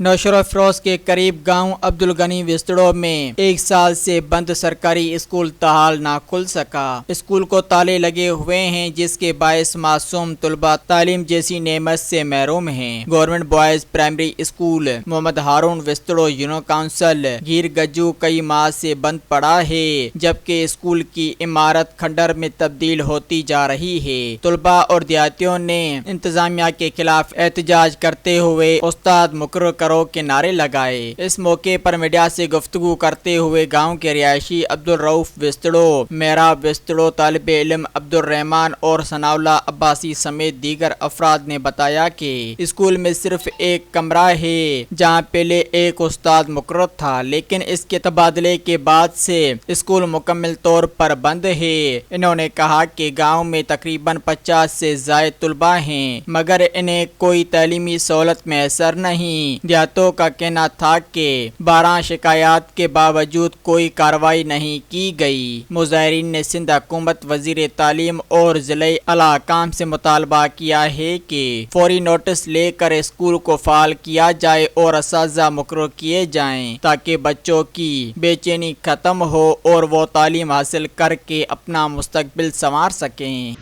نوشہرہ فیروز کے قریب گاؤں عبدالغنی وسطڑوں میں ایک سال سے بند سرکاری اسکول تاحال نہ کھل سکا۔ اسکول کو تالے لگے ہوئے ہیں جس کے باعث معصوم طلبہ تعلیم جیسی نعمت سے محروم ہیں۔ گورنمنٹ بوائز پرائمری اسکول محمد ہارون وسطڑو یونو کونسل گیر گجو کئی ماہ سے بند پڑا ہے، جبکہ اسکول کی عمارت کھنڈر میں تبدیل ہوتی جا رہی ہے۔ طلبہ اور دیہاتیوں نے انتظامیہ کے خلاف احتجاج کرتے ہوئے استاد مقرر کرو کے نعرے لگائے۔ اس موقع پر میڈیا سے گفتگو کرتے ہوئے گاؤں کے رہائشی عبدالرؤف وسطڑو، محراب وسطڑو، طالب علم عبدالرحمان اور ثناء اللہ عباسی سمیت دیگر افراد نے بتایا کہ اسکول میں صرف ایک کمرہ ہے جہاں پہلے ایک استاد مقرر تھا، لیکن اس کے تبادلے کے بعد سے اسکول مکمل طور پر بند ہے۔ انہوں نے کہا کہ گاؤں میں تقریباً 50 سے زائد طلبہ ہیں مگر انہیں کوئی تعلیمی سہولت میسر نہیں۔ دیہاتوں کا کہنا تھا کہ 12 شکایات کے باوجود کوئی کارروائی نہیں کی گئی۔ مظاہرین نے سندھ حکومت، وزیر تعلیم اور ضلعی اعلیٰ حکام سے مطالبہ کیا ہے کہ فوری نوٹس لے کر اسکول کو فعال کیا جائے اور اساتذہ مقرر کیے جائیں تاکہ بچوں کی بے چینی ختم ہو اور وہ تعلیم حاصل کر کے اپنا مستقبل سنوار سکیں۔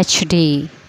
HD।